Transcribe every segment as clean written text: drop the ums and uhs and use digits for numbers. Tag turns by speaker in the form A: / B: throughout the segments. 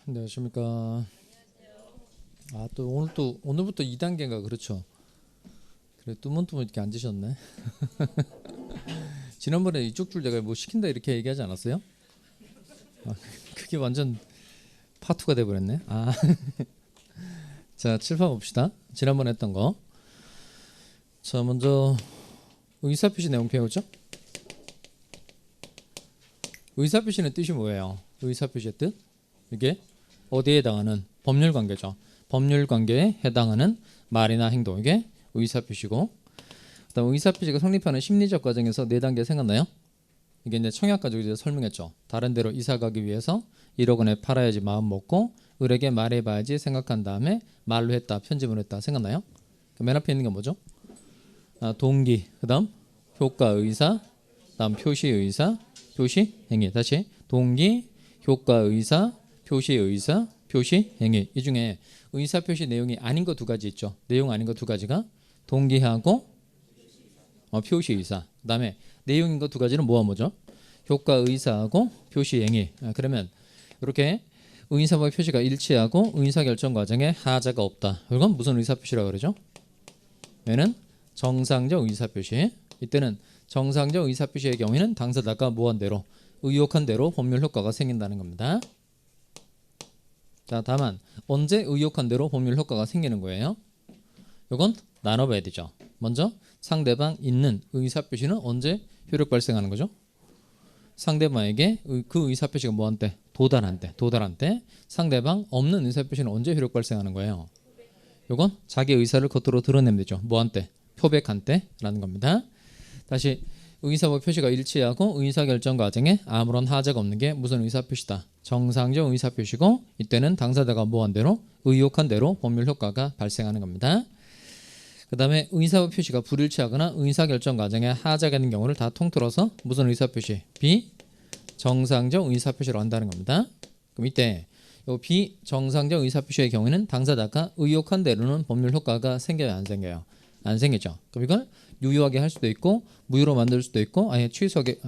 A: 안녕하십니까. 또 오늘부터 2단계인가 그렇죠. 그래 뚜문뚜문 이렇게 앉으셨네. 지난번에 이쪽 줄 내가 뭐 시킨다 이렇게 얘기하지 않았어요? 그게 완전 파투가 돼버렸네. 자, 칠판 봅시다. 지난번에 했던 거. 자, 먼저 의사표시 내용 배우죠. 의사표시는 뜻이 뭐예요? 의사표시의 뜻? 이게 어디에 해당하는 법률관계죠. 법률관계에 해당하는 말이나 행동, 이게 의사표시고, 그다음 의사표시가 성립하는 심리적 과정에서 4단계 생각나요? 이게 이제 청약 가지고 이제 설명했죠. 다른 데로 이사 가기 위해서 1억 원에 팔아야지 마음 먹고 을에게 말해봐야지 생각한 다음에 말로 했다, 편집을 했다. 생각나요? 맨 앞에 있는 게 뭐죠? 동기, 그다음 효과 의사, 그다음 표시 의사, 표시 행위. 다시 동기, 효과 의사, 표시 의사, 표시 행위. 이 중에 의사 표시 내용이 아닌 거 2가지 있죠. 내용 아닌 거 2가지가 동기하고 표시 의사. 그다음에 내용인 거 2가지는 뭐죠? 효과 의사하고 표시 행위. 그러면 이렇게 의사와 표시가 일치하고 의사 결정 과정에 하자가 없다. 이건 무슨 의사 표시라고 그러죠? 얘는 정상적 의사 표시. 이때는 정상적 의사 표시의 경우에는 당사자가 뭐한 대로 의혹한 대로 법률 효과가 생긴다는 겁니다. 자, 다만 언제 의혹한 대로 법률 효과가 생기는 거예요? 이건 나눠봐야 되죠. 먼저 상대방 있는 의사표시는 언제 효력 발생하는 거죠? 상대방에게 그 의사표시가 뭐한 때? 도달한 때. 상대방 없는 의사표시는 언제 효력 발생하는 거예요? 이건 자기 의사를 겉으로 드러내면 되죠. 뭐한 때? 표백한 때라는 겁니다. 다시 의사와 표시가 일치하고 의사결정 과정에 아무런 하자가 없는 게 무슨 의사표시다? 정상적 의사표시고, 이때는 당사자가 뭐한 대로 의혹한 대로 법률 효과가 발생하는 겁니다. 그 다음에 의사와 표시가 불일치하거나 의사결정 과정에 하자가 있는 경우를 다 통틀어서 무슨 의사표시? 비정상적 의사표시로 한다는 겁니다. 그럼 이때 이 비정상적 의사표시의 경우에는 당사자가 의혹한 대로는 법률 효과가 생겨요, 안 생겨요? 안 생기죠. 그럼 이걸 유효하게 할 수도 있고 무효로 만들 수도 있고 아예 취소하게,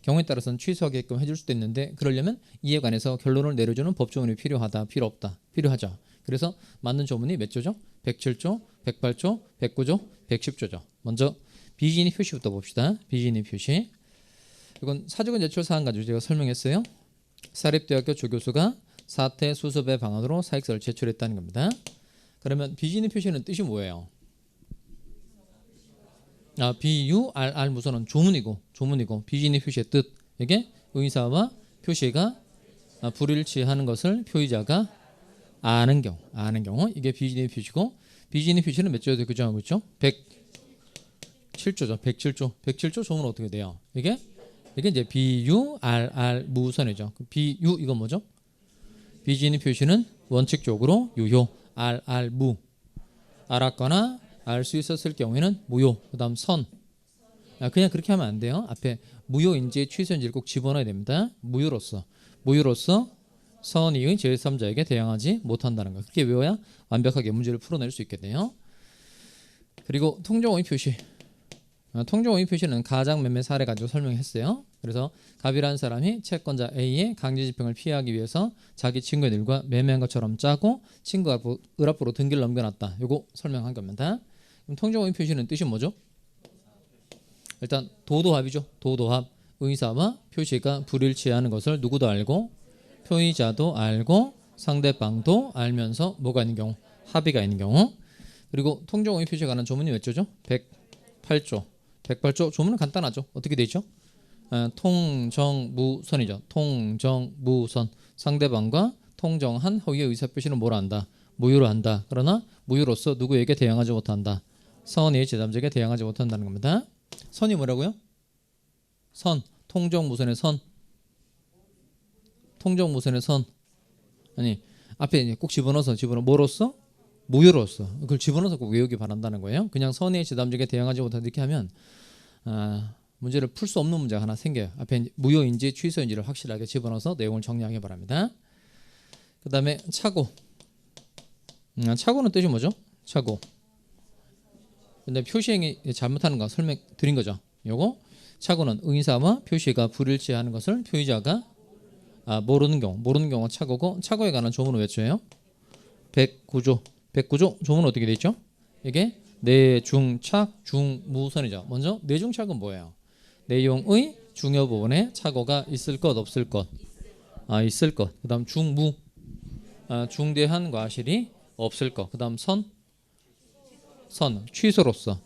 A: 경우에 따라서는 취소하게끔 해줄 수도 있는데, 그러려면 이에 관해서 결론을 내려주는 법조문이 필요하다, 필요 없다? 필요하죠. 그래서 맞는 조문이 몇 조죠? 107조, 108조, 109조, 110조죠. 먼저 비진입 표시부터 봅시다. 비진입 표시. 이건 사직원 제출 사항 가지고 제가 설명했어요. 사립대학교 조교수가 사퇴 수습의 방안으로 사익서를 제출했다는 겁니다. 그러면 비진입 표시는 뜻이 뭐예요? 비유R 무선은 조문이고 비진입 표시의 뜻, 이게 의사와 표시가 불일치하는 것을 표의자가 아는 경우 이게 비진입 표시고, 비진입 표시는 몇 조에 규정하고 있죠? 107조죠. 107조 조문은 어떻게 돼요? 이게 이제 비유R 무선이죠. 비유 이건 뭐죠? 비진입 표시는 원칙적으로 유효, 무 알았거나 알 수 있었을 경우에는 무효, 그 다음 선. 그냥 그렇게 하면 안 돼요. 앞에 무효인지 취소인지를 꼭 집어넣어야 됩니다. 무효로서 선의의 제3자에게 대항하지 못한다는 거. 그렇게 외워야 완벽하게 문제를 풀어낼 수 있겠네요. 그리고 통정오인 표시. 통정오인 표시는 가장매매 사례 가지고 설명했어요. 그래서 갑이라는 사람이 채권자 A의 강제집행을 피하기 위해서 자기 친구들과 매매한 것처럼 짜고 친구가 을 앞으로 등기를 넘겨놨다. 요거 설명한 겁니다. 그럼 통정오인 표시는 뜻이 뭐죠? 일단 도도합이죠. 도도합. 의사와 표시가 불일치하는 것을 누구도 알고 표의자도 알고 상대방도 알면서 뭐가 있는 경우? 합의가 있는 경우. 그리고 통정오인 표시에 관한 조문이 몇 조죠? 108조. 108조 조문은 간단하죠. 어떻게 돼 있죠? 통정무선이죠. 통정무선. 상대방과 통정한 허위의 의사표시는 뭐라 한다? 무효로 한다. 그러나 무효로서 누구에게 대항하지 못한다? 선의 제3자에게 대항하지 못한다는 겁니다. 선이 뭐라고요? 선. 통정무선의 선. 통정무선의 선. 아니 앞에 꼭 집어넣어서 뭐로써? 무효로서. 그걸 집어넣어서 꼭 외우기 바란다는 거예요. 그냥 선의 제3자에게 대항하지 못한다 이렇게 하면 문제를 풀 수 없는 문제가 하나 생겨요. 앞에 무효인지 취소인지를 확실하게 집어넣어서 내용을 정리하기 바랍니다. 그 다음에 착오. 착오는 뜻이 뭐죠? 착오. 근데 표시행위 잘못하는 거 설명드린 거죠. 요거 착오는 의사와 표시가 불일치하는 것을 표의자가 모르는 경우 착오고 착오에 관한 조문을 외쳐요. 109조. 109조 조문은 어떻게 돼 있죠? 이게 내중착 중무선이죠. 먼저 내중착은 뭐예요? 내용의 중요 부분에 착오가 있을 것 없을 것. 있을 것. 그다음 중무. 중대한 과실이 없을 것. 그다음 선 취소로서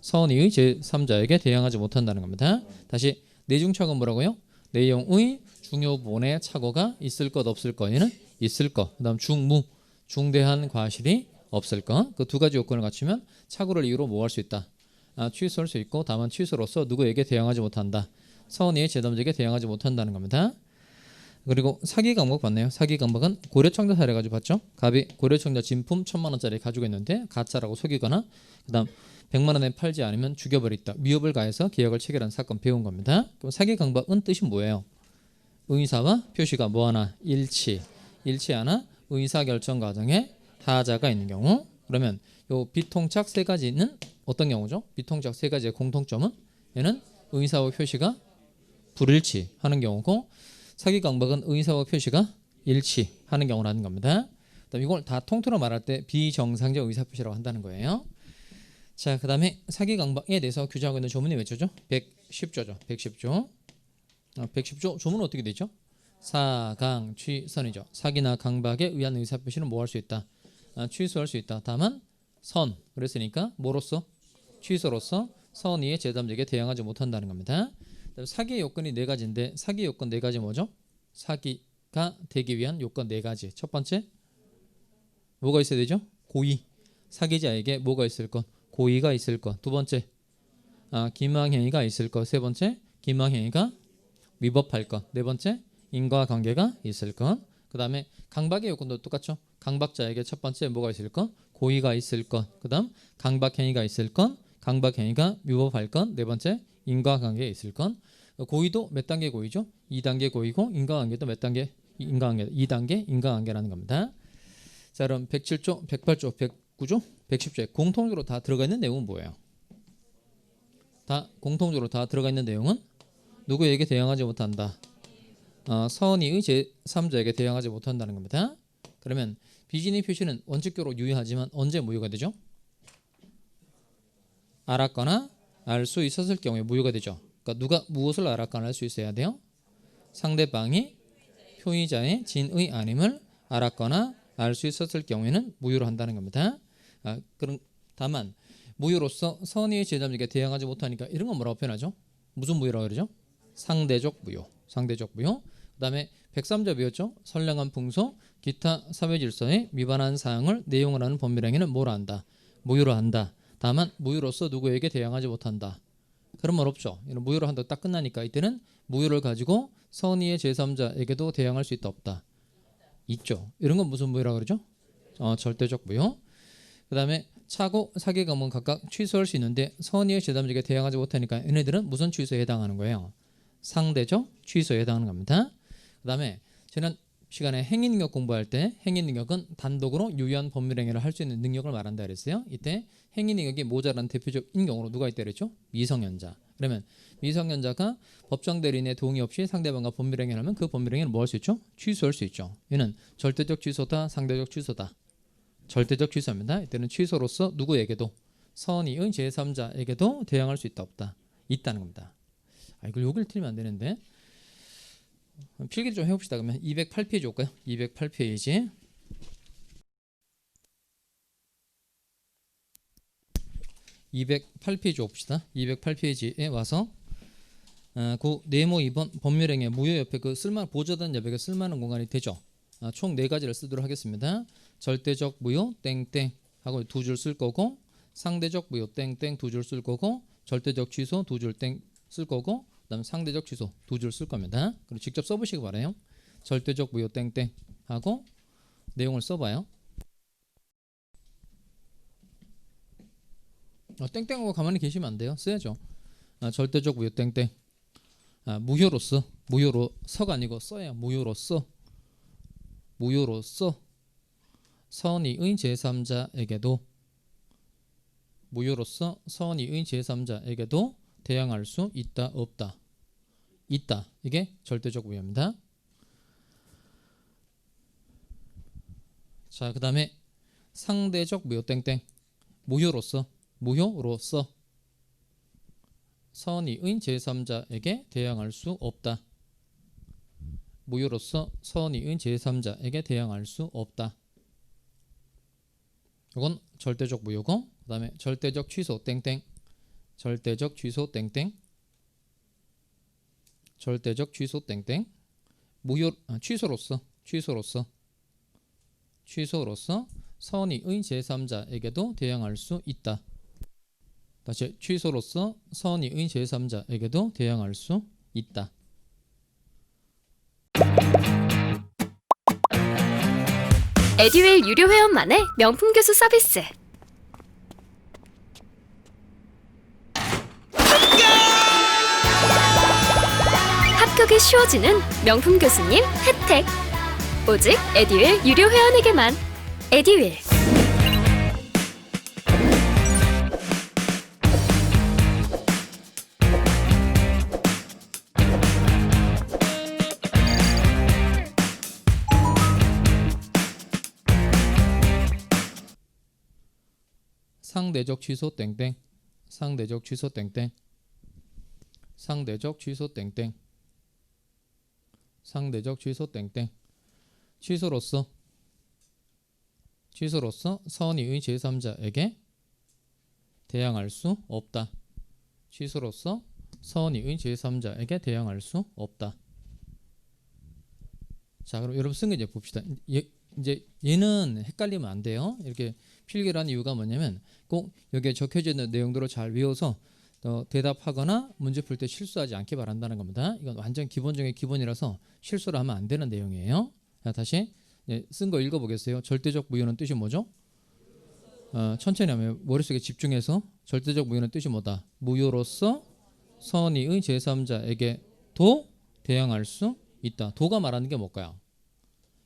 A: 선의의 제3자에게 대항하지 못한다는 겁니다. 다시 내중착은 뭐라고요? 내용의 중요 부분에 착오가 있을 것 없을 것. 얘는 있을 것. 그다음 중무 중대한 과실이 없을 것. 그 두 가지 요건을 갖추면 착오를 이유로 뭐 할 수 있다. 취소할 수 있고 다만 취소로서 누구에게 대항하지 못한다. 선의의 제3자에게 대항하지 못한다는 겁니다. 그리고 사기 강목 봤네요. 사기 강목은 고려청자 사례 가지고 봤죠. 갑이 고려청자 진품 1,000만 원짜리 가지고 있는데 가짜라고 속이거나 그다음 100만 원에 팔지 않으면 죽여버렸다. 위협을 가해서 계약을 체결한 사건 배운 겁니다. 그럼 사기 강박은 뜻이 뭐예요? 의사와 표시가 뭐하나 일치하나 의사결정 과정에 하자가 있는 경우. 그러면 요 비통착 세 가지는 어떤 경우죠? 비통착 세 가지의 공통점은 얘는 의사와 표시가 불일치하는 경우고 사기 강박은 의사와 표시가 일치하는 경우라는 겁니다. 그다음 이걸 다 통틀어 말할 때 비정상적 의사 표시라고 한다는 거예요. 자, 그다음에 사기 강박에 대해서 규정하고 있는 조문이 몇 조죠? 110조죠. 110조. 110조 조문은 어떻게 되죠? 사강취선이죠. 사기나 강박에 의한 의사 표시는 뭐 할 수 있다? 취소할 수 있다. 다만 선 그랬으니까 뭐로서? 취소로서 선의의 제3자에게 대항하지 못한다는 겁니다. 사기의 요건이 네 가지인데 사기 요건 네 가지 뭐죠? 사기가 되기 위한 요건 네 가지. 첫 번째 뭐가 있어야 되죠? 고의. 사기자에게 뭐가 있을 것? 고의가 있을 것. 두 번째 기망행위가 있을 것. 세 번째 기망행위가 위법할 것. 네 번째 인과관계가 있을 것. 그 다음에 강박의 요건도 똑같죠. 강박자에게 첫 번째 뭐가 있을 것? 고의가 있을 것. 그 다음 강박행위가 있을 것. 강박행위가 위법할 것. 네 번째 인과관계가 있을 것. 고의도 몇 단계 고의죠? 2단계 고의고 인과관계도 몇 단계? 인과관계 2단계 인과관계라는 겁니다. 자, 그럼 107조, 108조, 109조, 110조에 공통적으로 다 들어가 있는 내용은 뭐예요? 다 공통적으로 다 들어가 있는 내용은 누구에게 대항하지 못한다. 선의의 제3자에게 대항하지 못한다는 겁니다. 그러면 비진의 표시는 원칙적으로 유효하지만 언제 무효가 되죠? 알았거나 알 수 있었을 경우에 무효가 되죠. 그러니까 누가 무엇을 알았거나 알 수 있어야 돼요? 상대방이 표의자의 진의 아님을 알았거나 알 수 있었을 경우에는 무효로 한다는 겁니다. 그럼 다만 무효로서 선의의 제3자에게 대항하지 못하니까 이런 건 뭐라고 표현하죠? 무슨 무효라고 그러죠? 상대적 무효. 상대적 무효. 그다음에 103조 배웠죠? 선량한 풍속, 기타 사회질서에 위반한 사항을 내용을 하는 법률행위는 뭐로 한다? 무효로 한다. 다만 무효로서 누구에게 대항하지 못한다. 그런 말 없죠. 이런 무효로 한다 딱 끝나니까 이때는 무효를 가지고 선의의 제3자에게도 대항할 수 있다 없다. 있죠. 이런 건 무슨 무효라고 그러죠? 절대적 무효. 그다음에 차고 사기 감은 각각 취소할 수 있는데 선의의 제3자에게 대항하지 못하니까 얘네들은 무슨 취소에 해당하는 거예요? 상대적 취소에 해당하는 겁니다. 그다음에 지난 시간에 행위능력 공부할 때 행위능력은 단독으로 유효한 법률행위를 할 수 있는 능력을 말한다 그랬어요. 이때 행위능력이 모자란 대표적인 경우로 누가 있다 그랬죠? 미성년자. 그러면 미성년자가 법정 대리인의 동의 없이 상대방과 법률행위를 하면 그 법률행위를 뭐 할 수 있죠? 취소할 수 있죠. 얘는 절대적 취소다, 상대적 취소다. 절대적 취소입니다. 이때는 취소로서 누구에게도 선의의 제3자에게도 대항할 수 있다 없다. 있다는 겁니다. 이걸 여기를 틀리면 안 되는데 필기 좀 해봅시다. 그러면 208페이지 올까요? 208페이지 208페이지 옵시다. 208페이지에 와서 그 네모 2번 법률행위 무효 옆에 그 보조된 옆에 쓸만한 공간이 되죠. 총 4가지를 쓰도록 하겠습니다. 절대적 무효 땡땡 하고 2줄 쓸 거고 상대적 무효 땡땡 2줄 쓸 거고 절대적 취소 2줄 땡 쓸 거고 그다음 상대적 취소 2줄 쓸 겁니다. 그럼 직접 써보시기 바라요. 절대적 무효 땡땡 하고 내용을 써봐요. 땡땡하고 가만히 계시면 안 돼요. 써야죠. 절대적 무효 땡땡 무효로서 무효로서가 아니고 써요. 무효로서 선의의 제3자에게도 무효로서 선의의 제3자에게도 대항할 수 있다 없다. 있다. 이게 절대적 무효입니다. 자, 그 다음에 상대적 무효 땡땡. 무효로서 선의의 제3자에게 대항할 수 없다. 무효로서 선의의 제3자에게 대항할 수 없다. 이건 절대적 무효고, 그 다음에 절대적 취소 땡땡. 절대적 취소 땡땡. 절대적 취소 땡땡. 취소로서 선의의 제3자에게도 대항할 수 있다. 다시 취소로서 선의의 제3자에게도 대항할 수 있다.
B: 에듀윌 유료 회원만의 명품 교수 서비스. 합격이 쉬워지는 명품 교수님 혜택. 오직 에듀윌 유료 회원에게만. 에듀윌.
A: 상대적 취소 땡땡. 상대적 취소 땡땡. 상대적 취소 땡땡. 상대적 취소 땡땡. 취소로서 선의의 제3자에게 대항할 수 없다. 취소로서 선의의 제3자에게 대항할 수 없다. 자, 그럼 여러분 쓴 거 이제 봅시다. 이제 얘는 헷갈리면 안 돼요. 이렇게 필기를 한 이유가 뭐냐면 꼭 여기에 적혀져 있는 내용들을 잘 외워서 대답하거나 문제 풀 때 실수하지 않게 바란다는 겁니다. 이건 완전 기본 중에 기본이라서 실수를 하면 안 되는 내용이에요. 자, 다시 쓴 거 읽어보겠어요. 절대적 무효는 뜻이 뭐죠? 천천히 하면 머릿속에 집중해서 절대적 무효는 뜻이 뭐다? 무효로서 선의의 제3자에게도 대항할 수 있다. 도가 말하는 게 뭘까요?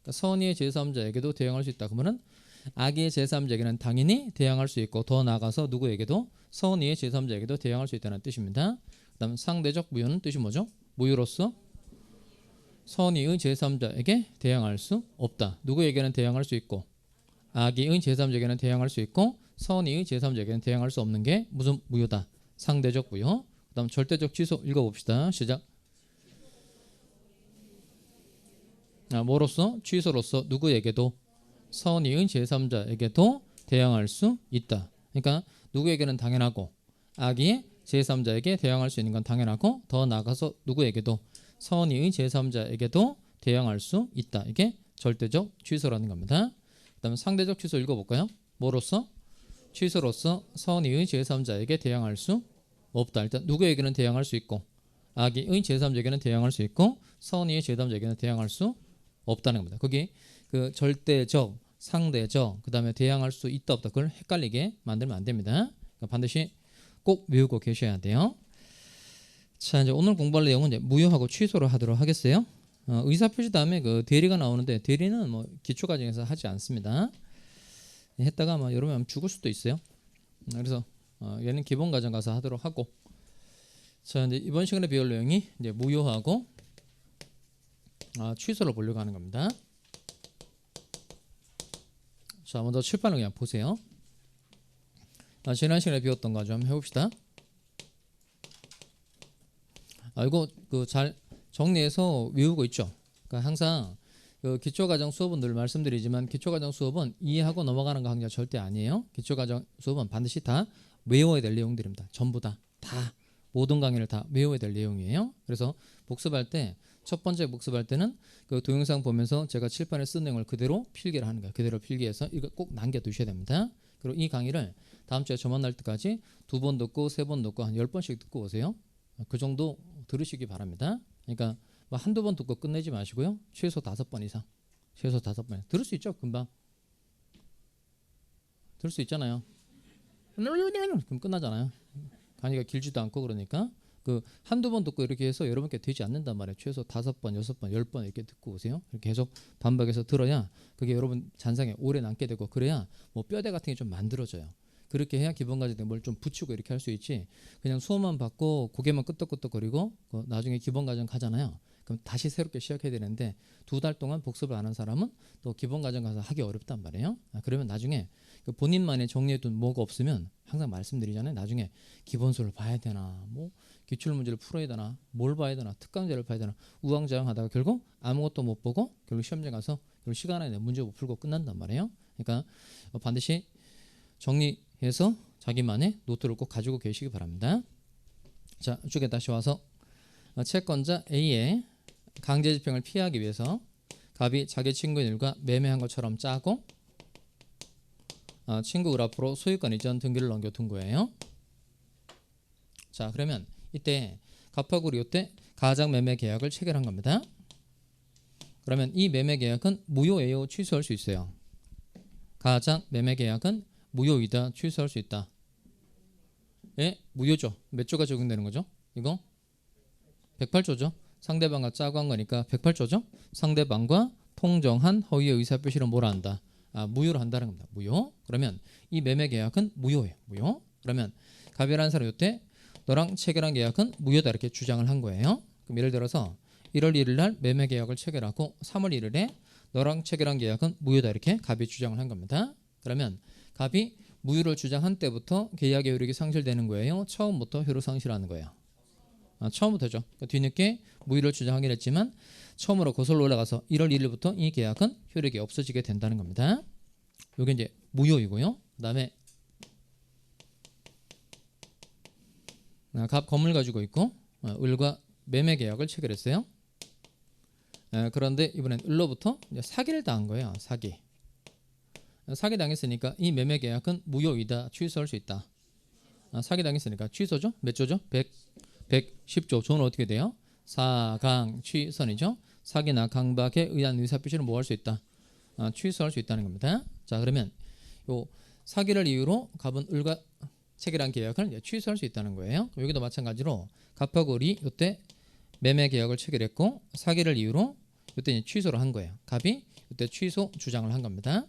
A: 그러니까 선의의 제3자에게도 대항할 수 있다. 그러면은 악의의 제3자에게는 당연히 대항할 수 있고 더 나아가서 누구에게도 선의의 제3자에게도 대항할 수 있다는 뜻입니다. 그 다음 상대적 무효는 뜻이 뭐죠? 무효로서 선의의 제3자에게 대항할 수 없다. 누구에게는 대항할 수 있고 악의의 제3자에게는 대항할 수 있고 선의의 제3자에게는 대항할 수 없는 게 무슨 무효다? 상대적 무효. 그 다음 절대적 취소 읽어봅시다. 시작. 뭐로서? 취소로서 누구에게도 선의의 제3자에게도 대항할 수 있다. 그러니까 누구에게는 당연하고 악의의 제3자에게 대항할 수 있는 건 당연하고 더 나아가서 누구에게도 선의의 제3자에게도 대항할 수 있다. 이게 절대적 취소라는 겁니다. 그 다음에 상대적 취소 읽어볼까요? 뭐로서? 취소로서 선의의 제3자에게 대항할 수 없다. 일단 누구에게는 대항할 수 있고 악의의 제3자에게는 대항할 수 있고 선의의 제3자에게는 대항할 수 없다는 겁니다. 거기 그 절대적, 상대적, 그 다음에 대항할 수 있다 없다 그걸 헷갈리게 만들면 안 됩니다. 그러니까 반드시 꼭 외우고 계셔야 돼요. 자, 이제 오늘 공부할 내용은 이제 무효하고 취소를 하도록 하겠어요. 의사표시 다음에 그 대리가 나오는데 대리는 뭐 기초과정에서 하지 않습니다. 했다가 아마 여러분 죽을 수도 있어요. 그래서 얘는 기본과정 가서 하도록 하고, 자, 이제 이번 시간에 배울 내용이 이제 무효하고 취소를 보려고 하는 겁니다. 자, 먼저 칠판을 그냥 보세요. 지난 시간에 배웠던 거 좀 해봅시다. 이거 그 잘 정리해서 외우고 있죠. 그러니까 항상 그 기초과정 수업은 늘 말씀드리지만 기초과정 수업은 이해하고 넘어가는 거 항상 절대 아니에요. 기초과정 수업은 반드시 다 외워야 될 내용들입니다. 전부 다 모든 강의를 다 외워야 될 내용이에요. 그래서 복습할 때 첫 번째 복습할 때는 그 동영상 보면서 제가 칠판에 쓴 내용을 그대로 필기를 하는 거예요. 그대로 필기해서 이거 꼭 남겨두셔야 됩니다. 그리고 이 강의를 다음 주에 저 만날 때까지 2번 듣고 3번 듣고 한 10번씩 듣고 오세요. 그 정도 들으시기 바랍니다. 그러니까 뭐 한두 번 듣고 끝내지 마시고요. 최소 5번 이상. 최소 5번. 들을 수 있죠? 금방. 들을 수 있잖아요. 그럼 끝나잖아요. 강의가 길지도 않고 그러니까 그 한두 번 듣고 이렇게 해서 여러분께 되지 않는단 말이에요. 최소 5번, 6번, 10번 이렇게 듣고 오세요. 이렇게 계속 반복해서 들어야 그게 여러분 잔상에 오래 남게 되고 그래야 뭐 뼈대 같은 게 좀 만들어져요. 그렇게 해야 기본 과정에 뭘 좀 붙이고 이렇게 할 수 있지. 그냥 수업만 받고 고개만 끄덕끄덕거리고 나중에 기본 과정 가잖아요. 그럼 다시 새롭게 시작해야 되는데 2달 동안 복습을 안 한 사람은 또 기본 과정 가서 하기 어렵단 말이에요. 그러면 나중에 그 본인만의 정리해둔 뭐가 없으면 항상 말씀드리잖아요. 나중에 기본서를 봐야 되나, 뭐 기출 문제를 풀어야 되나, 뭘 봐야 되나, 특강제를 봐야 되나 우왕좌왕하다가 결국 아무것도 못 보고 결국 시험장 가서 결국 시간 안에 문제 못 풀고 끝난단 말이에요. 그러니까 반드시 정리해서 자기만의 노트를 꼭 가지고 계시기 바랍니다. 자, 이쪽에 다시 와서 채권자 A의 강제 집행을 피하기 위해서 갑이 자기 친구인들과 매매한 것처럼 짜고 친구 을 앞으로 소유권 이전 등기를 넘겨둔 거예요. 자, 그러면 이때 갑하고 우리 이때 가장 매매 계약을 체결한 겁니다. 그러면 이 매매 계약은 무효예요, 취소할 수 있어요? 가장 매매 계약은 무효이다, 취소할 수 있다. 예, 무효죠. 몇 조가 적용되는 거죠? 이거 108조죠. 상대방과 짜고 한 거니까 108조죠. 상대방과 통정한 허위의 의사표시를 뭐라 한다? 무효로 한다는 겁니다. 무효. 그러면 이 매매 계약은 무효예요. 무효. 그러면 갑이라는 사람이 이때 너랑 체결한 계약은 무효다 이렇게 주장을 한 거예요. 그럼 예를 들어서 1월 1일 날 매매 계약을 체결하고 3월 1일에 너랑 체결한 계약은 무효다 이렇게 갑이 주장을 한 겁니다. 그러면 갑이 무효를 주장한 때부터 계약의 효력이 상실되는 거예요? 처음부터 효력 상실하는 거예요? 처음부터죠. 그러니까 뒤늦게 무효를 주장하긴 했지만 처음으로 거슬러 올라가서 1월 1일부터 이 계약은 효력이 없어지게 된다는 겁니다. 이게 이제 무효이고요. 그 다음에 갑 건물 가지고 있고 을과 매매 계약을 체결했어요. 그런데 이번엔 을로부터 이제 사기를 당한 거예요. 사기 당했으니까 이 매매 계약은 무효이다, 취소할 수 있다. 사기 당했으니까 취소죠. 몇 조죠? 110조. 조는 어떻게 돼요? 사강 취선이죠. 사기나 강박에 의한 의사표시를 뭐 할 수 있다? 취소할 수 있다는 겁니다. 자, 그러면 요 사기를 이유로 갑은 을과 체결한 계약을 이제 취소할 수 있다는 거예요. 여기도 마찬가지로 갑하고 을이 이때 매매 계약을 체결했고 사기를 이유로 이때 이제 취소를 한 거예요. 갑이 이때 취소 주장을 한 겁니다.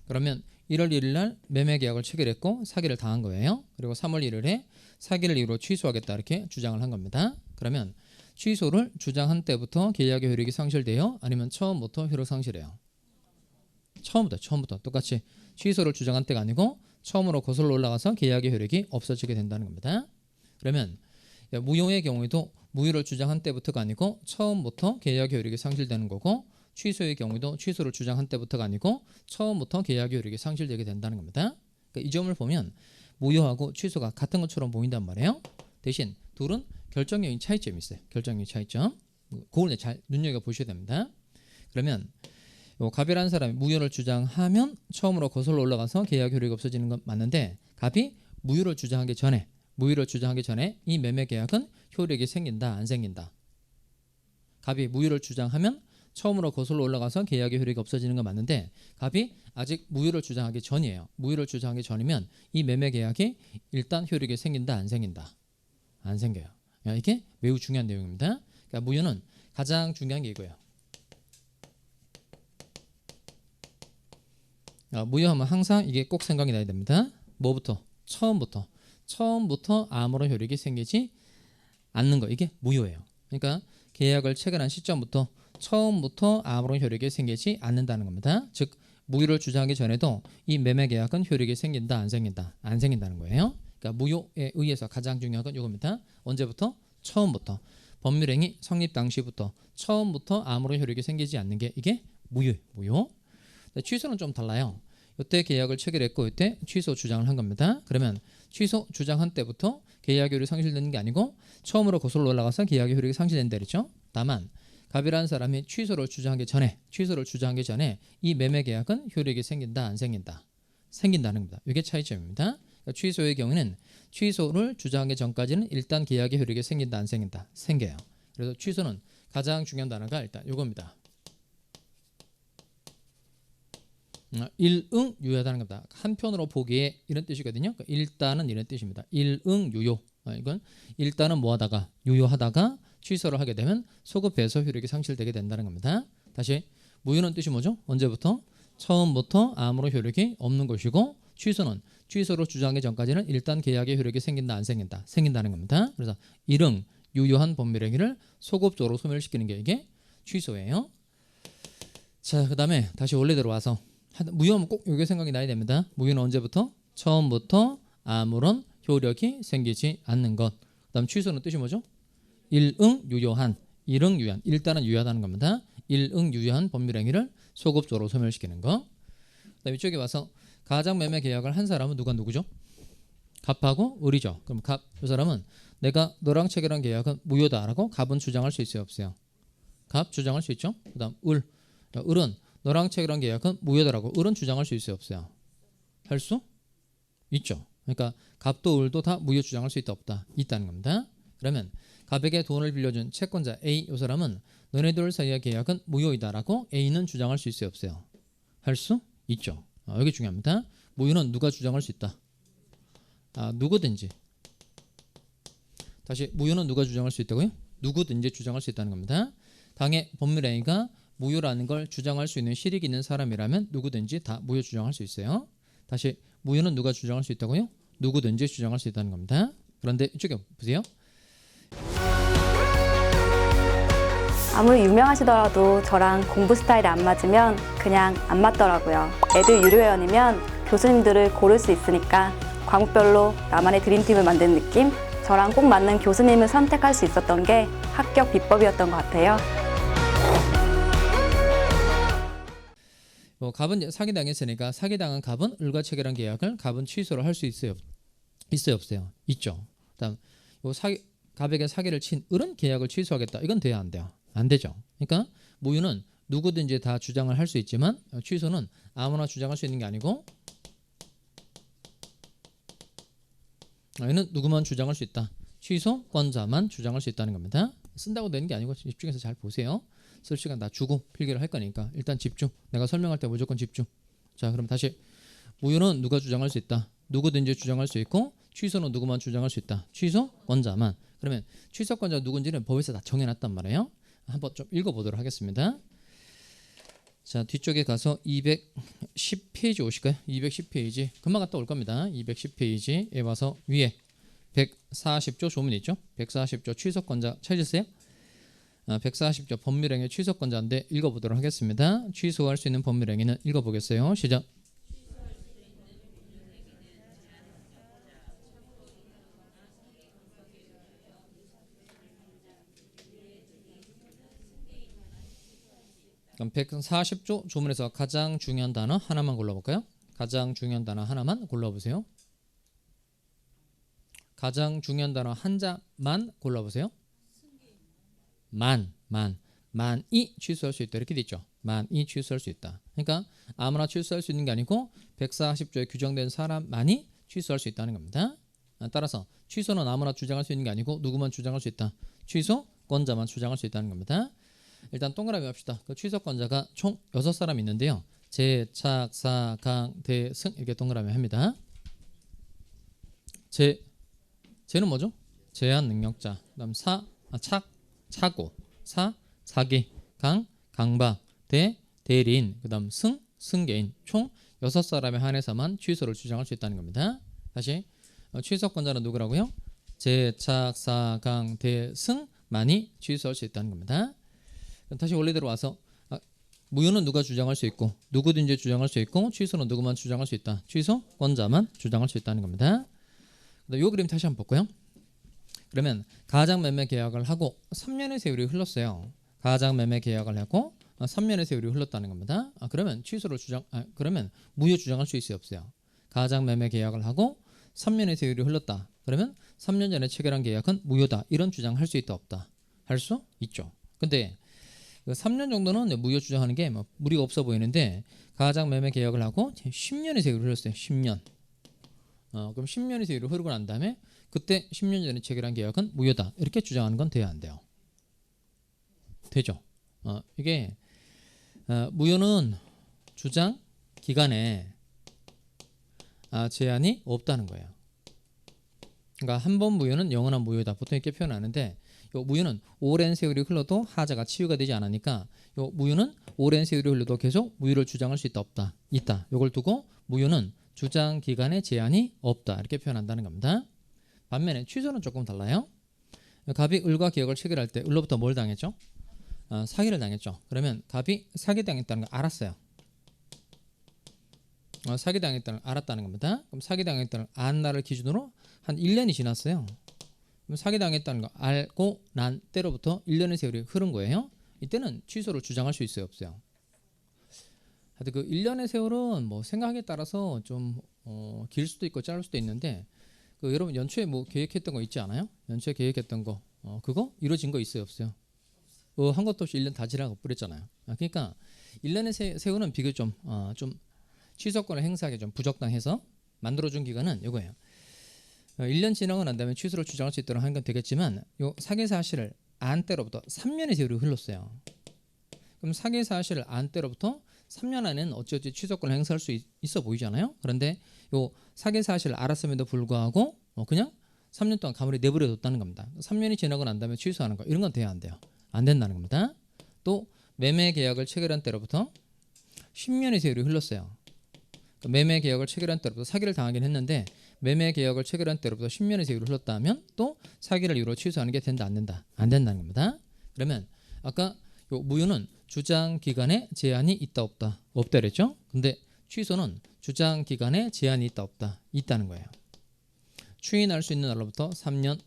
A: 그러면 1월 1일 날 매매 계약을 체결했고 사기를 당한 거예요. 그리고 3월 1일에 사기를 이유로 취소하겠다 이렇게 주장을 한 겁니다. 그러면 취소를 주장한 때부터 계약의 효력이 상실돼요? 아니면 처음부터 효력 상실해요? 처음부터 똑같이 취소를 주장한 때가 아니고 처음으로 거슬러 올라가서 계약의 효력이 없어지게 된다는 겁니다. 그러면 무효의 경우에도 무효를 주장한 때부터가 아니고 처음부터 계약의 효력이 상실되는 거고 취소의 경우도 취소를 주장한 때부터가 아니고 처음부터 계약의 효력이 상실되게 된다는 겁니다. 그러니까 이 점을 보면 무효하고 취소가 같은 것처럼 보인단 말이에요. 대신 둘은 결정적인 차이점이 있어요. 결정적인 차이점. 그걸 잘 눈여겨보셔야 됩니다. 그러면 갑이라는 사람이 무효를 주장하면 처음으로 거슬러 올라가서 계약 효력이 없어지는 건 맞는데 갑이 무효를 주장하기 전에 이 매매 계약은 효력이 생긴다, 안 생긴다? 갑이 무효를 주장하면 처음으로 거슬러 올라가서 계약의 효력이 없어지는 건 맞는데 갑이 아직 무효를 주장하기 전이에요. 무효를 주장하기 전이면 이 매매 계약이 일단 효력이 생긴다, 안 생긴다? 안 생겨요. 이게 매우 중요한 내용입니다. 그러니까 무효는 가장 중요한 게 이거예요. 무효하면 항상 이게 꼭 생각이 나야 됩니다. 뭐부터? 처음부터 아무런 효력이 생기지 않는 거, 이게 무효예요. 그러니까 계약을 체결한 시점부터 처음부터 아무런 효력이 생기지 않는다는 겁니다. 즉 무효를 주장하기 전에도 이 매매 계약은 효력이 생긴다, 안 생긴다? 안 생긴다는 거예요. 그러니까 무효에 의해서 가장 중요한 건 이겁니다. 언제부터? 처음부터. 법률행위 성립 당시부터 처음부터 아무런 효력이 생기지 않는 게 이게 무효. 취소는 좀 달라요. 이때 계약을 체결했고 이때 취소 주장을 한 겁니다. 그러면 취소 주장한 때부터 계약 효력이 상실되는 게 아니고 처음으로 거슬러 올라가서 계약의 효력이 상실된다 그랬죠. 다만 갑이라는 사람이 취소를 주장하기 전에 이 매매 계약은 효력이 생긴다, 안 생긴다? 생긴다는 겁니다. 이게 차이점입니다. 그러니까 취소의 경우는 취소를 주장하기 전까지는 일단 계약의 효력이 생긴다, 안 생긴다? 생겨요. 그래서 취소는 가장 중요한 단어가 일단 이겁니다. 일응유효하다는 겁니다. 한편으로 보기에 이런 뜻이거든요. 그러니까 일단은 이런 뜻입니다. 일응유효. 이건 일단은 뭐하다가 유효하다가 취소를 하게 되면 소급해서 효력이 상실되게 된다는 겁니다. 다시 무효는 뜻이 뭐죠? 언제부터? 처음부터 아무런 효력이 없는 것이고 취소는 취소로 주장하기 전까지는 일단 계약의 효력이 생긴다, 안 생긴다? 생긴다는 겁니다. 그래서 일응 유효한 법률행위를 소급적으로 소멸시키는 게 이게 취소예요. 자, 그다음에 다시 원래대로 와서 무효하면 꼭 이게 생각이 나야 됩니다. 무효는 언제부터? 처음부터 아무런 효력이 생기지 않는 것. 그다음 취소는 뜻이 뭐죠? 일응 유효한, 일응 유효한, 일단은 유효하다는 겁니다. 일응 유효한 법률행위를 소급적으로 소멸시키는 거. 그다음 이쪽에 와서 가장매매 계약을 한 사람은 누구죠? 갑하고 을이죠. 그럼 이 사람은 내가 너랑 체결한 계약은 무효다라고 갑은 주장할 수 있어요, 없어요? 갑 주장할 수 있죠. 그다음 을은 너랑 체결한 계약은 무효다라고 을은 주장할 수 있어요, 없어요? 할 수 있죠. 그러니까 갑도 을도 다 무효 주장할 수 있다, 없다? 있다는 겁니다. 그러면 갑에게 돈을 빌려준 채권자 A 이 사람은 너네들 사이의 계약은 무효이다라고 A는 주장할 수 있어요, 없어요? 할 수 있죠. 여기 중요합니다. 무효는 누가 주장할 수 있다? 누구든지. 다시 무효는 누가 주장할 수 있다고요? 누구든지 주장할 수 있다는 겁니다. 당의 법률행위가 무효라는 걸 주장할 수 있는 실익이 있는 사람이라면 누구든지 다 무효 주장할 수 있어요. 다시 무효는 누가 주장할 수 있다고요? 누구든지 주장할 수 있다는 겁니다. 그런데 이쪽에 보세요.
C: 아무리 유명하시더라도 저랑 공부 스타일이 안 맞으면 그냥 안 맞더라고요. 애들 유료회원이면 교수님들을 고를 수 있으니까 과목별로 나만의 드림팀을 만드는 느낌? 저랑 꼭 맞는 교수님을 선택할 수 있었던 게 합격 비법이었던 것 같아요.
A: 갑은 사기당했으니까 사기당한 갑은 을과 체결한 계약을 갑은 취소를 할 수 있어요? 있어요, 없어요? 있죠. 그다음 갑에게 사기를 친 을은 계약을 취소하겠다. 이건 돼야 안 돼요? 안 되죠. 그러니까 무효는 누구든지 다 주장을 할 수 있지만 취소는 아무나 주장할 수 있는 게 아니고 얘는 누구만 주장할 수 있다. 취소권자만 주장할 수 있다는 겁니다. 쓴다고 되는 게 아니고 집중해서 잘 보세요. 쓸 시간 다 주고 필기를 할 거니까 일단 집중. 내가 설명할 때 무조건 집중. 자, 그럼 다시 무효는 누가 주장할 수 있다. 누구든지 주장할 수 있고 취소는 누구만 주장할 수 있다. 취소권자만. 그러면 취소권자가 누군지는 법에서 다 정해놨단 말이에요. 한번 좀 읽어보도록 하겠습니다. 자, 뒤쪽에 가서 210페이지 오실까요? 210페이지 금방 갔다 올 겁니다. 210페이지에 와서 위에 140조 조문이 있죠. 140조 취소권자 찾으세요. 140조 법률행위 취소권자인데 읽어보도록 하겠습니다. 취소할 수 있는 법률행위는 읽어보겠어요. 시작. 그럼 140조 조문에서 가장 중요한 단어 하나만 골라볼까요? 가장 중요한 단어 하나만 골라보세요. 가장 중요한 단어 한자만 골라보세요. 만이 취소할 수 있다 이렇게 돼 있죠. 만이 취소할 수 있다. 그러니까 아무나 취소할 수 있는 게 아니고 140조에 규정된 사람만이 취소할 수 있다는 겁니다. 따라서 취소는 아무나 주장할 수 있는 게 아니고 누구만 주장할 수 있다. 취소권자만 주장할 수 있다는 겁니다. 일단 동그라미 합시다. 그 취소권자가 총 6사람 있는데요. 제, 착, 사, 강, 대, 승 이렇게 동그라미 합니다. 제는 뭐죠? 제한 능력자. 그다음 차고, 사기, 강박, 대리인, 그다음 승계인 총 6사람에 한해서만 취소를 주장할 수 있다는 겁니다. 다시 취소권자는 누구라고요? 제, 착, 사, 강, 대, 승만이 취소할 수 있다는 겁니다. 다시 원래대로 와서 무효는 누가 주장할 수 있고 누구든지 주장할 수 있고 취소는 누구만 주장할 수 있다. 취소권자만 주장할 수 있다는 겁니다. 이 그림 다시 한번 볼까요? 그러면 가장매매 계약을 하고 3년의 세월이 흘렀어요. 가장매매 계약을 하고 3년의 세월이 흘렀다는 겁니다. 그러면 그러면 무효 주장할 수 있어요, 없어요? 가장매매 계약을 하고 3년의 세월이 흘렀다. 그러면 3년 전에 체결한 계약은 무효다. 이런 주장할 수 있다, 없다? 할 수 있죠. 근데 3년 정도는 무효 주장하는 게 무리가 없어 보이는데 가장매매 계약을 하고 10년의 세월이 흘렀어요. 10년. 그럼 10년의 세월이 흐르고 난 다음에 그때 10년 전에 체결한 계약은 무효다. 이렇게 주장하는 건 돼야 안 돼요? 되죠. 이게 무효는 주장 기간에 제한이 없다는 거예요. 그러니까 한 번 무효는 영원한 무효다. 보통 이렇게 표현하는데 요 무효는 오랜 세월이 흘러도 하자가 치유가 되지 않으니까 요 무효는 오랜 세월이 흘러도 계속 무효를 주장할 수 있다, 없다? 있다. 요걸 두고 무효는 주장 기간에 제한이 없다. 이렇게 표현한다는 겁니다. 반면에 취소는 조금 달라요. 갑이 을과 기역을 체결할 때 을로부터 뭘 당했죠? 사기를 당했죠. 그러면 갑이 사기 당했다는 걸 알았어요. 사기 당했다는 걸 알았다는 겁니다. 그럼 사기 당했다는 걸 안 날을 기준으로 한 1년이 지났어요. 그럼 사기 당했다는 걸 알고 난 때로부터 1년의 세월이 흐른 거예요. 이때는 취소를 주장할 수 있어요, 없어요? 하여튼 그 1년의 세월은 뭐 생각에 따라서 좀 길 수도 있고 짧을 수도 있는데 그 여러분 연초에 뭐 계획했던 거 있지 않아요? 연초에 계획했던 거 그거 이루어진 거 있어요, 없어요? 한 것도 없이 1년 다 지나가 버렸잖아요. 그러니까 1년의 세월은 비교적 좀 취소권을 행사하기 좀 부적당해서 만들어준 기간은 이거예요. 1년 지나고 난 다음에 취소를 주장할 수 있도록 하는 건 되겠지만 요 사기 사실을 안 때로부터 3년의 세월이 흘렀어요. 그럼 사기 사실을 안 때로부터 3년 안에는 어찌어찌 취소권을 행사할 수 있어 보이잖아요. 그런데 요 사기 사실을 알았음에도 불구하고 그냥 3년 동안 가만히 내버려뒀다는 겁니다. 3년이 지나고 난 다음에 취소하는 거 이런 건 돼야 안 돼요. 안 된다는 겁니다. 또 매매 계약을 체결한 때로부터 10년의 세월이 흘렀어요. 매매 계약을 체결한 때로부터 사기를 당하긴 했는데 매매 계약을 체결한 때로부터 10년의 세월이 흘렀다면 또 사기를 이유로 취소하는 게 된다 안 된다? 안 된다는 겁니다. 그러면 아까 요 무효는 주장 기간에 제한이 있다 없다? 없다 그랬죠? 근데 취소는 주장 기간에 제한이 있다 없다? 있다는 거예요. 추인할 수 있는 날로부터 3년,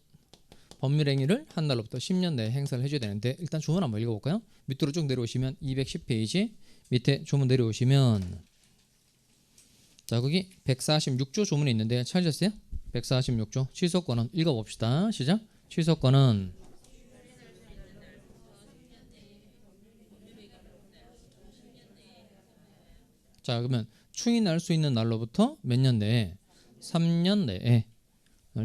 A: 법률 행위를 한 날로부터 10년 내에 행사를 해줘야 되는데 일단 조문 한번 읽어볼까요? 밑으로 쭉 내려오시면 210페이지 밑에 조문 내려오시면 자 거기 146조 조문이 있는데 찾으셨어요? 146조 취소권은 읽어봅시다. 시작. 취소권은 자 그러면 추인할 수 있는 날로부터 몇 년 내에 3년 내에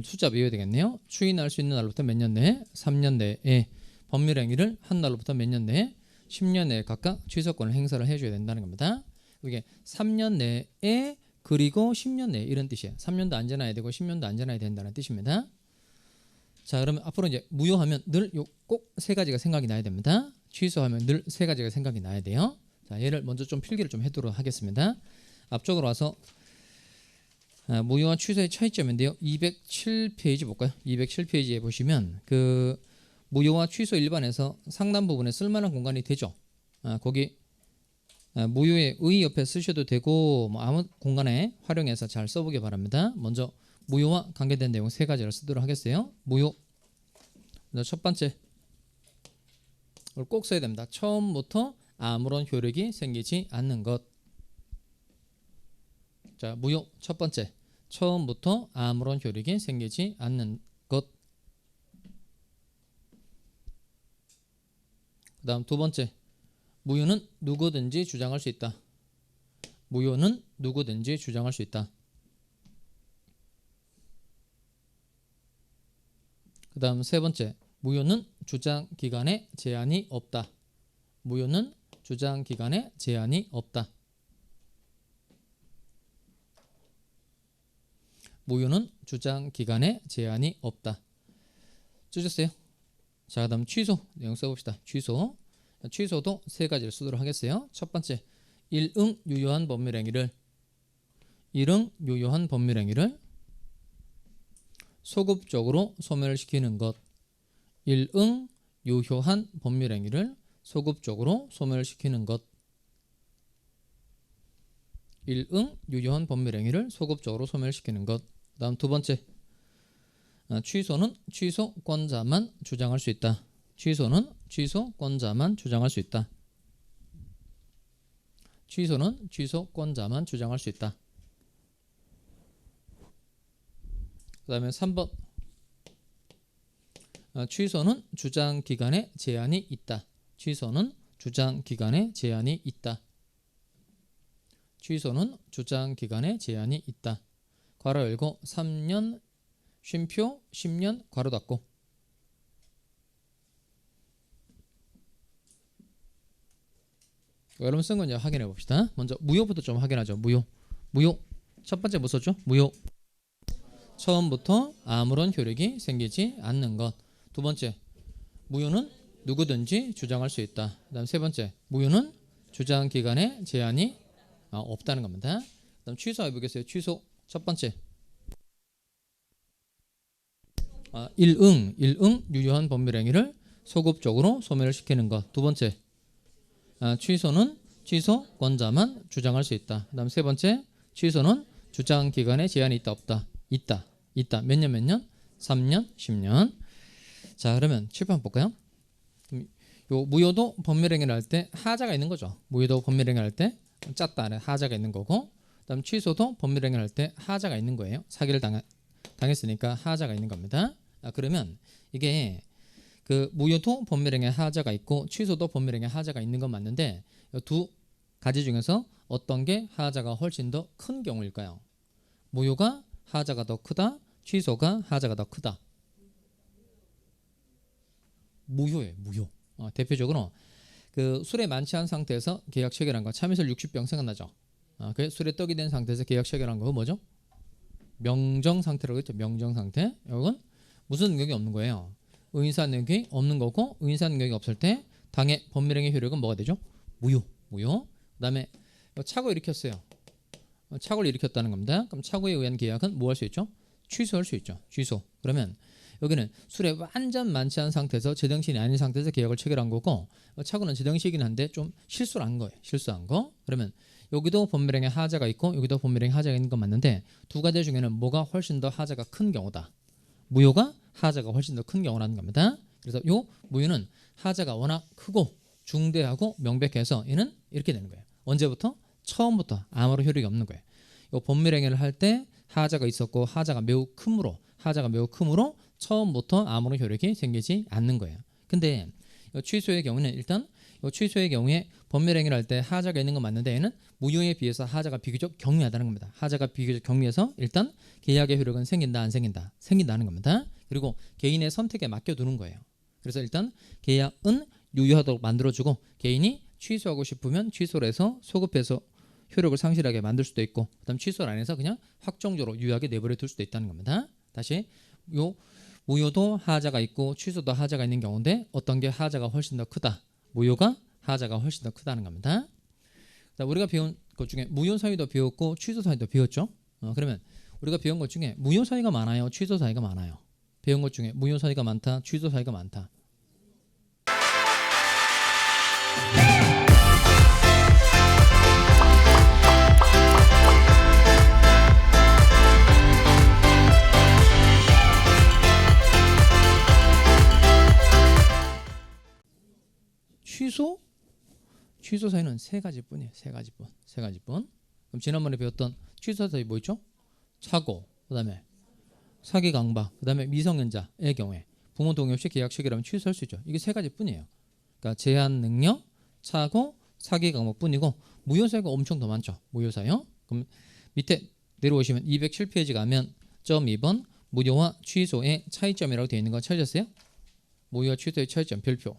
A: 숫자 외워야 되겠네요. 추인할 수 있는 날로부터 몇 년 내에 3년 내에 법률 행위를 한 날로부터 몇 년 내에 10년 내에 각각 취소권을 행사를 해줘야 된다는 겁니다. 이게 3년 내에 그리고 10년 내에 이런 뜻이에요. 3년도 안 지나야 되고 10년도 안 지나야 된다는 뜻입니다. 자 그러면 앞으로 이제 무효하면 늘 꼭 세 가지가 생각이 나야 됩니다. 취소하면 늘 세 가지가 생각이 나야 돼요. 자 얘를 먼저 좀 필기를 좀 해두도록 하겠습니다. 앞쪽으로 와서 무효와 취소의 차이점인데요. 207페이지 볼까요? 207페이지에 보시면 그 무효와 취소 일반에서 상단 부분에 쓸만한 공간이 되죠. 거기 무효의 의 옆에 쓰셔도 되고 뭐 아무 공간에 활용해서 잘 써보기 바랍니다. 먼저 무효와 관계된 내용 세 가지를 쓰도록 하겠어요. 무효 첫 번째 이걸 꼭 써야 됩니다. 처음부터 아무런 효력이 생기지 않는 것. 자 무효 첫 번째 처음부터 아무런 효력이 생기지 않는 것. 그 다음 두 번째 무효는 누구든지 주장할 수 있다. 무효는 누구든지 주장할 수 있다. 그 다음 세 번째 무효는 주장 기간에 제한이 없다. 무효는 주장 기간에 제한이 없다. 무효는 주장 기간에 제한이 없다. 쓰셨어요? 자, 그다음 취소 내용 써봅시다. 취소도 세 가지를 쓰도록 하겠어요. 첫 번째, 일응 유효한 법률행위를 소급적으로 소멸시키는 것. 일응 유효한 법률행위를 소급적으로 소멸시키는 것. 일응 유효한 법률행위를 소급적으로 소멸시키는 것. 다음 두 번째, 취소는 취소권자만 주장할 수 있다. 취소는 취소권자만 주장할 수 있다. 취소는 취소권자만 주장할 수 있다. 그 다음에 3번, 취소는 주장 기간에 제한이 있다. 취소는 주장 기간에 제한이 있다. 취소는 주장 기간에 제한이 있다. 괄호 열고 3년 쉼표 10년 괄호 닫고. 여러분 쓴 건 이제 확인해 봅시다. 먼저 무효부터 좀 확인하죠. 무효 첫 번째 뭐 썼죠? 무효 처음부터 아무런 효력이 생기지 않는 것. 두 번째, 무효는 누구든지 주장할 수 있다. 그다음 세 번째, 무효는 주장 기간에 제한이 없다는 겁니다. 그다음 취소해 보겠어요. 취소 첫 번째, 일응 유효한 법률행위를 소급적으로 소멸을 시키는 것. 두 번째, 취소는 취소권자만 주장할 수 있다. 그다음 세 번째, 취소는 주장 기간에 제한이 있다 없다. 있다. 몇 년? 3년, 10년. 자, 그러면 칠판 볼까요? 요 무효도 법률행위를 할 때 하자가 있는 거죠. 무효도 법률행위를 할 때 짰다 안에 하자가 있는 거고, 그다음 취소도 법률행위를 할 때 하자가 있는 거예요. 사기를 당했으니까 하자가 있는 겁니다. 그러면 이게 그 무효도 법률행위에 하자가 있고 취소도 법률행위에 하자가 있는 건 맞는데 두 가지 중에서 어떤 게 하자가 훨씬 더 큰 경우일까요? 무효가 하자가 더 크다, 취소가 하자가 더 크다. 무효예요. 무효. 대표적으로 그 술에 만취한 상태에서 계약 체결한 거, 참이슬 60병 생각나죠? 그 술에 떡이 된 상태에서 계약 체결한 거 뭐죠? 명정 상태라고 했죠. 명정 상태. 이건 무슨 능력이 없는 거예요. 의인사 능력이 없는 거고, 의인사 능력이 없을 때 당의 법률행위 효력은 뭐가 되죠? 무효. 그다음에 착오 일으켰어요. 착오를 일으켰다는 겁니다. 그럼 착오에 의한 계약은 뭐 할 수 있죠? 취소할 수 있죠. 취소. 그러면 여기는 술에 완전 만취한 상태에서 제정신이 아닌 상태에서 계약을 체결한 거고, 착오는 제정신이긴 한데 좀 실수를 한 거예요. 실수한 거. 그러면 여기도 법률행위 하자가 있고 여기도 법률행위 하자가 있는 건 맞는데 두 가지 중에는 뭐가 훨씬 더 하자가 큰 경우다. 무효가 하자가 훨씬 더 큰 경우라는 겁니다. 그래서 요 무효는 하자가 워낙 크고 중대하고 명백해서 얘는 이렇게 되는 거예요. 언제부터? 처음부터 아무런 효력이 없는 거예요. 요 법률행위를 할 때 하자가 있었고 하자가 매우 크므로 처음부터 아무런 효력이 생기지 않는 거예요. 근데 취소의 경우는 일단 취소의 경우에 법률행위를 할 때 하자가 있는 건 맞는데 얘는 무효에 비해서 하자가 비교적 경미하다는 겁니다. 하자가 비교적 경미해서 일단 계약의 효력은 생긴다 안 생긴다? 생긴다는 겁니다. 그리고 개인의 선택에 맡겨두는 거예요. 그래서 일단 계약은 유효하도록 만들어주고 개인이 취소하고 싶으면 취소를 해서 소급해서 효력을 상실하게 만들 수도 있고, 그다음 취소를 안 해서 그냥 확정적으로 유효하게 내버려 둘 수도 있다는 겁니다. 다시 요 무효도 하자가 있고 취소도 하자가 있는 경우인데 어떤 게 하자가 훨씬 더 크다? 무효가 하자가 훨씬 더 크다는 겁니다. 자, 우리가 배운 것 중에 무효 사유도 배웠고 취소 사유도 배웠죠. 그러면 우리가 배운 것 중에 무효 사유가 많아요, 취소 사유가 많아요? 배운 것 중에 무효 사유가 많다, 취소 사유가 많다. 취소 사유는 세 가지뿐이에요. 세 가지뿐. 그럼 지난번에 배웠던 취소 사유 뭐 있죠? 착오, 그다음에 사기 강박, 그다음에 미성년자의 경우에 부모 동의 없이 계약 체결하면 취소할 수 있죠. 이게 세 가지뿐이에요. 그러니까 제한 능력, 착오, 사기 강박뿐이고 무효 사유가 엄청 더 많죠. 무효 사유. 그럼 밑에 내려오시면 207페이지 가면 점 2번 무효와 취소의 차이점이라고 되어 있는 거 찾으셨어요? 무효와 취소의 차이점 별표.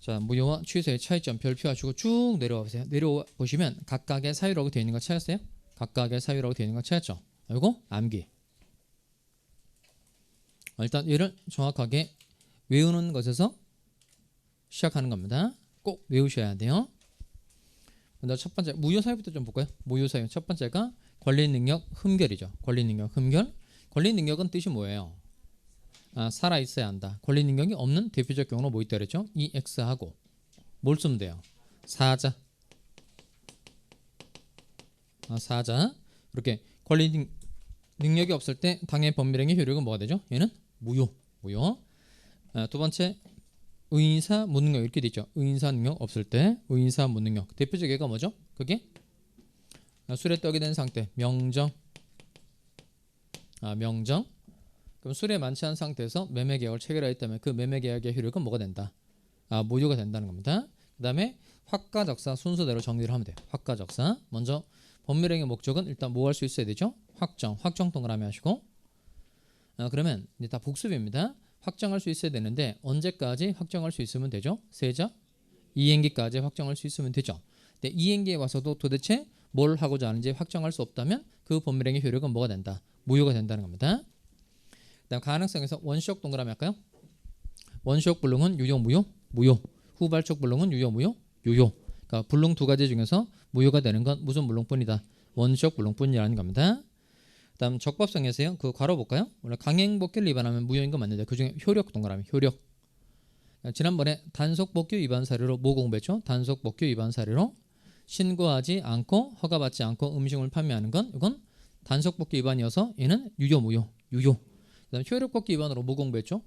A: 자, 무효와 취소의 차이점 별표 하시고 쭉 내려와 보세요. 내려와 보시면 각각의 사유라고 되어 있는 거 찾았어요? 각각의 사유라고 되어 있는 거 찾았죠? 이거 암기. 일단 얘를 정확하게 외우는 것에서 시작하는 겁니다. 꼭 외우셔야 돼요. 먼저 첫 번째 무효 사유부터 좀 볼까요? 무효 사유 첫 번째가 권리 능력 흠결이죠. 권리 능력 흠결. 권리 능력은 뜻이 뭐예요? 살아 있어야 한다. 권리 능력이 없는 대표적 경우는 뭐 있다 그랬죠? EX하고 뭘 쓰면 돼요? 사자. 사자. 이렇게 권리 능력이 없을 때 당의 법률행위 효력은 뭐가 되죠? 얘는 무효. 두 번째 의인사 무능력 이렇게 돼 있죠. 의인사 능력 없을 때 의인사 무능력. 대표적 예가 뭐죠? 그게 술에 떡이 된 상태. 명정. 명정. 그럼 술에 만취한 상태에서 매매 계약을 체결하였다면 그 매매 계약의 효력은 뭐가 된다? 무효가 된다는 겁니다. 그 다음에 확가적사 순서대로 정리를 하면 돼요. 확가적사. 먼저 법률행위 목적은 일단 뭐 할 수 있어야 되죠? 확정 동그라미 하시고. 그러면 이제 다 복습입니다. 확정할 수 있어야 되는데 언제까지 확정할 수 있으면 되죠? 세자 이행기까지 확정할 수 있으면 되죠. 근데 이행기에 와서도 도대체 뭘 하고자 하는지 확정할 수 없다면 그 법률행위 효력은 뭐가 된다? 무효가 된다는 겁니다. 그다음 가능성에서 원시적 동그라미 할까요? 원시적 불능은 유효 무효. 후발적 불능은 유효 무효. 그러니까 불능 두 가지 중에서 무효가 되는 건 무슨 불능뿐이다? 원시적 불능뿐이라는 겁니다. 그다음 적법성에서요. 그 괄호 볼까요? 원래 강행복귀를 위반하면 무효인 거 맞는데 그중에 효력 동그라미 효력. 지난번에 단속복귀 위반 사례로 뭐 공부했죠? 단속복귀 위반 사례로 신고하지 않고 허가받지 않고 음식을 판매하는 건 이건 단속복귀 위반이어서 얘는 유효 무효 유효. 그다음 효력복귀 위반으로 뭐 공부했죠?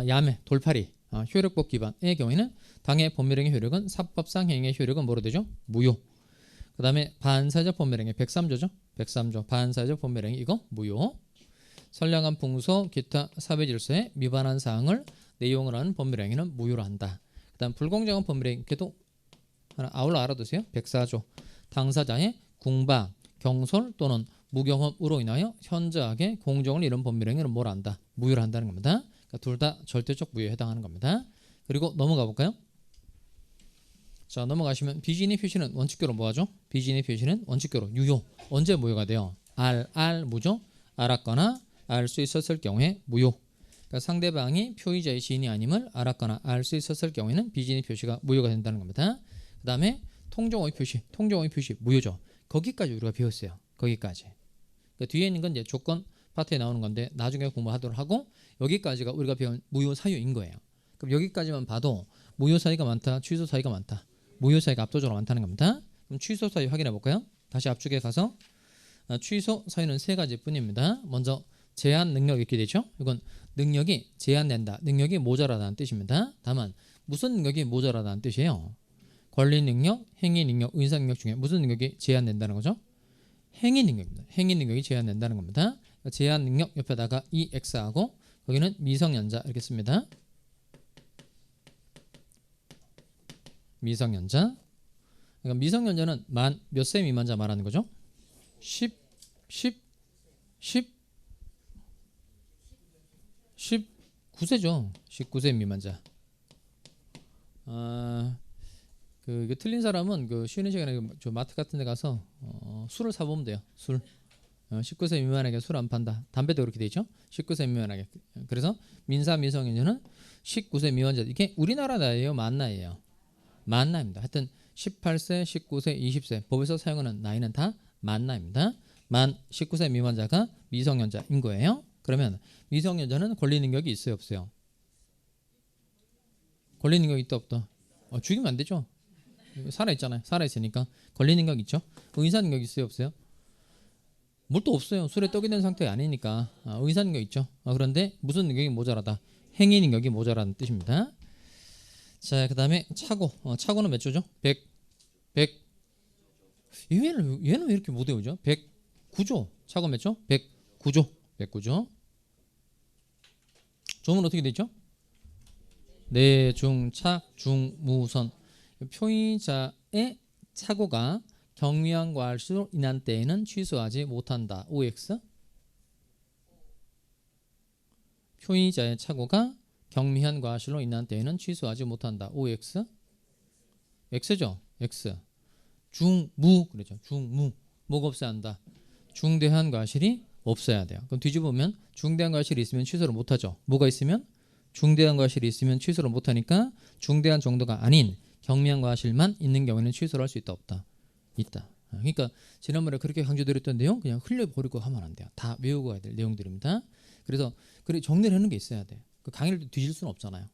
A: 야매 돌팔이. 효력복귀 위반의 경우에는 당해 법률행위 효력은 사법상 행위의 효력은 뭐로 되죠? 무효. 그 다음에 반사적 법률행위 103조죠. 103조 반사적 법률행위 이거 무효. 선량한 풍소 기타 사회질서에 위반한 사항을 내용을 하는 법률행위는 무효로 한다. 그 다음 불공정한 법률행위 걔도 하나 아울러 알아두세요. 104조 당사자의 궁박 경솔 또는 무경험으로 인하여 현저하게 공정을 잃은 법률행위는 뭘 한다? 무효로 한다는 겁니다. 그러니까 둘 다 절대적 무효에 해당하는 겁니다. 그리고 넘어가 볼까요? 자 넘어가시면 비진의 표시는 원칙교로 뭐하죠? 비진의 표시는 원칙교로 유효. 언제 무효가 돼요? 알 무죠? 알았거나 알 수 있었을 경우에 무효. 그러니까 상대방이 표의자의 지인이 아님을 알았거나 알 수 있었을 경우에는 비진의 표시가 무효가 된다는 겁니다. 그 다음에 통정오의 표시 무효죠. 거기까지 우리가 배웠어요. 거기까지. 그러니까 뒤에 있는 건 이제 조건 파트에 나오는 건데 나중에 공부하도록 하고 여기까지가 우리가 배운 무효 사유인 거예요. 그럼 여기까지만 봐도 무효 사유가 많다, 취소 사유가 많다. 무효 사유가 압도적으로 많다는 겁니다. 그럼 취소 사유 확인해 볼까요? 다시 앞쪽에 가서 취소 사유는 세 가지 뿐입니다. 먼저 제한 능력 이렇게 되죠. 이건 능력이 제한된다, 능력이 모자라다는 뜻입니다. 다만 무슨 능력이 모자라다는 뜻이에요? 권리 능력, 행위 능력, 의사 능력 중에 무슨 능력이 제한된다는 거죠? 행위 능력입니다. 행위 능력이 제한된다는 겁니다. 제한 능력 옆에다가 EX하고 거기는 미성년자 이렇게 씁니다. 미성년자. 그러니까 미성년자는 만 몇 세 미만자 말하는 거죠? 19세죠. 19세 미만자. 이게 틀린 사람은 그 쉬는 시간에 저 마트 같은 데 가서 술을 사보면 돼요. 술. 19세 미만에게 술 안 판다. 담배도 그렇게 돼 있죠. 19세 미만에게. 그래서 민사 미성년자는 19세 미만자. 이게 우리나라 나이예요, 만 나이예요? 만 나이입니다. 하여튼 18세, 19세, 20세 법에서 사용하는 나이는 다 만 나이입니다. 만 19세 미만자가 미성년자인 거예요. 그러면 미성년자는 권리 능력이 있어요, 없어요? 권리 능력이 있다 없다? 죽이면 안 되죠. 살아있잖아요. 살아있으니까 권리 능력 있죠. 의사 능력 있어요, 없어요? 뭘 또 없어요. 술에 떡이 된 상태 아니니까 의사 능력 있죠. 그런데 무슨 능력이 모자라다? 행위 능력이 모자라는 뜻입니다. 자, 그 다음에 차고. 차고는 몇 조죠? 100. 얘는 왜 이렇게 못 외우죠? 109조. 차고 몇 조? 109조. 조문 어떻게 되죠? 내, 중, 착, 중, 무, 선. 표의자의 착오가 경미한 과실로 인한 때에는 취소하지 못한다. OX. 표의자의 착오가 경미한 과실로 인한 때에는 취소하지 못한다. OX. X죠. X. 중무 그러죠. 중무. 뭐가 없어야 한다. 중대한 과실이 없어야 돼요. 그럼 뒤집으면 중대한 과실이 있으면 취소를 못하죠. 뭐가 있으면? 중대한 과실이 있으면 취소를 못하니까 중대한 정도가 아닌 경미한 과실만 있는 경우에는 취소를 할 수 있다 없다? 있다. 그러니까 지난번에 그렇게 강조드렸던 내용 그냥 흘려버리고 하면 안 돼요. 다 외우고 가야 될 내용들입니다. 그래서 정리를 해놓은 게 있어야 돼요. 그 강의를 뒤질 수는 없잖아요.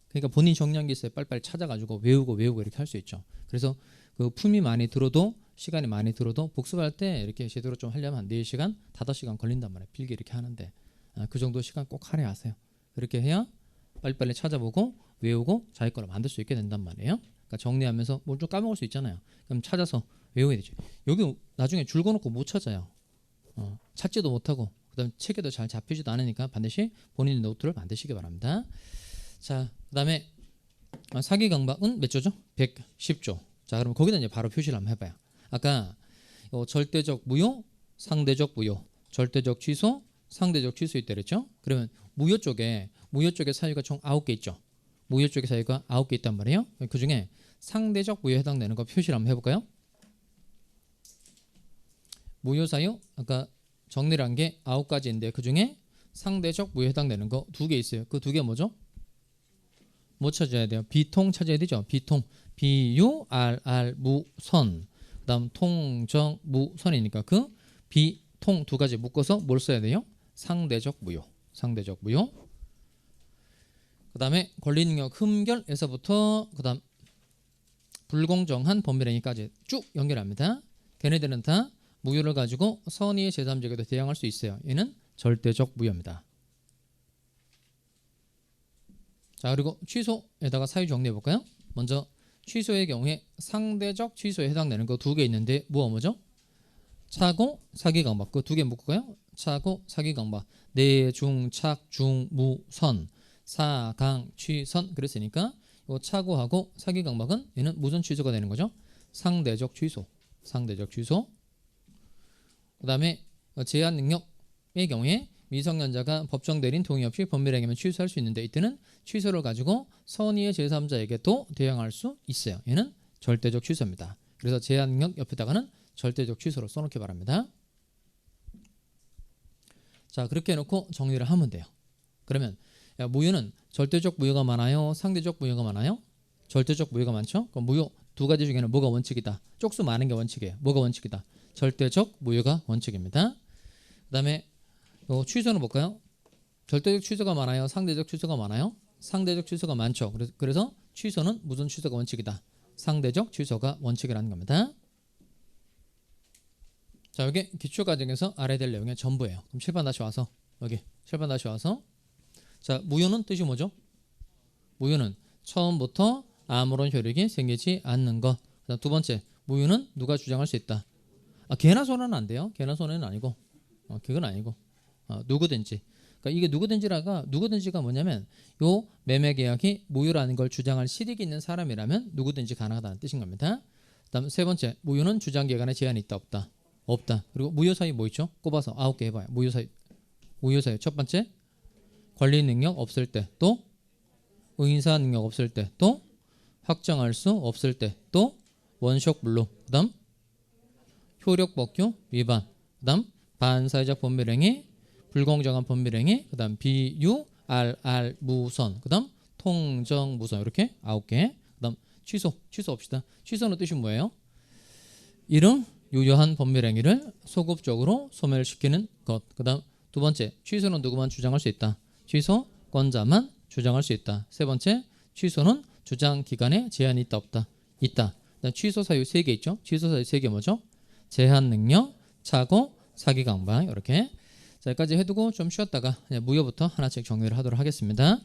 A: 그러니까 본인 정리한 게 있어야 빨리빨리 찾아가지고 외우고 이렇게 할 수 있죠. 그래서 그 품이 많이 들어도 시간이 많이 들어도 복습할 때 이렇게 제대로 좀 하려면 4시간, 5시간 걸린단 말이에요. 필기 이렇게 하는데 그 정도 시간 꼭 할애하세요. 그렇게 해야 빨리빨리 찾아보고 외우고 자기 거를 만들 수 있게 된단 말이에요. 그러니까 정리하면서 뭘 좀 까먹을 수 있잖아요. 그럼 찾아서 외워야 되죠. 여기 나중에 줄 거놓고 못 찾아요. 찾지도 못하고 그다음 책에도 잘 잡히지도 않으니까 반드시 본인의 노트를 만드시기 바랍니다. 자, 그다음에 사기 강박은 몇 조죠? 110조. 자, 그럼 거기다 이제 바로 표시를 한번 해봐요. 아까 절대적 무효, 상대적 무효, 절대적 취소, 상대적 취소 있다 그랬죠? 그러면 무효 쪽에 사유가 총 9개 있죠. 무효 쪽에 사유가 9개 있단 말이에요. 그 중에 상대적 무효에 해당되는 거 표시를 한번 해볼까요? 무효 사유 아까 정리를 한 게 9가지인데 그 중에 상대적 무효에 해당되는 거 2개 있어요. 그 2개 뭐죠? 뭐 찾아야 돼요? 비통 찾아야 되죠. 비통. 비유, 알, 무선. 그 다음 통정, 무선이니까 그 비통 두 가지 묶어서 뭘 써야 돼요? 상대적 무효. 상대적 무효. 그다음에 권리능력 흠결에서부터 그다음 불공정한 법률행위까지 쭉 연결합니다. 걔네들은 다 무효를 가지고 선의의 제3자에게도 대항할 수 있어요. 얘는 절대적 무효입니다. 자, 그리고 취소에다가 사유 정리해 볼까요? 먼저 취소의 경우에 상대적 취소에 해당되는 거 두 개 있는데 뭐죠? 차고 사기강박 그 두 개 묶을까요? 차고 사기강박 내중착 중무선 사강 취선 그랬으니까 이 차고하고 사기강박은 얘는 무슨 취소가 되는 거죠? 상대적 취소. 상대적 취소. 그다음에 제한 능력의 경우에 미성년자가 법정 대리인 동의 없이 법률행위면 취소할 수 있는데 이때는 취소를 가지고 선의의 제3자에게도 대항할 수 있어요. 얘는 절대적 취소입니다. 그래서 제한 능력 옆에다가는 절대적 취소로 써놓기 바랍니다. 자, 그렇게 해놓고 정리를 하면 돼요. 그러면 무효는 절대적 무효가 많아요? 상대적 무효가 많아요? 절대적 무효가 많죠? 그럼 무효 두 가지 중에는 뭐가 원칙이다? 쪽수 많은 게 원칙이에요. 뭐가 원칙이다? 절대적 무효가 원칙입니다. 그 다음에 취소는 볼까요? 절대적 취소가 많아요? 상대적 취소가 많아요? 상대적 취소가 많죠. 그래서 취소는 무슨 취소가 원칙이다? 상대적 취소가 원칙이라는 겁니다. 자, 여기 기초과정에서 알아야 될 내용의 전부예요. 그럼 칠판 다시 와서 여기 칠판 다시 와서 자, 무효는 뜻이 뭐죠? 무효는 처음부터 아무런 효력이 생기지 않는 것. 그다음 두 번째, 무효는 누가 주장할 수 있다? 개나 소나는 안 돼요. 개나 소나는 아니고 그건 아니고 누구든지. 그러니까 이게 누구든지가 뭐냐면 요 매매 계약이 무효라는 걸 주장할 실익이 있는 사람이라면 누구든지 가능하다는 뜻인 겁니다. 그다음 세 번째, 무효는 주장 기간에 제한이 있다 없다? 없다. 그리고 무효 사유 뭐 있죠? 꼽아서 9개 해봐요. 무효 사유 첫 번째, 권리 능력 없을 때, 또 의사 능력 없을 때, 또 확정할 수 없을 때, 또 원시적 불로, 그다음 효력 법규 위반, 그다음 반사회적 법률행위, 불공정한 법률행위, 그다음 비유, 무선, 그다음 통정 무선 이렇게 9개. 그다음 취소 없시다. 취소는 뜻이 뭐예요? 이름 유효한 법률행위를 소급적으로 소멸시키는 것. 그다음 두 번째, 취소는 누구만 주장할 수 있다? 취소권자만 주장할 수 있다. 세 번째, 취소는 주장 기간에 제한이 있다 없다? 있다. 그다음 취소 사유 3개 있죠? 취소 사유 3개 뭐죠? 제한 능력, 차고, 사기강박 이렇게. 자, 여기까지 해두고 좀 쉬었다가 무효부터 하나씩 정리를 하도록 하겠습니다.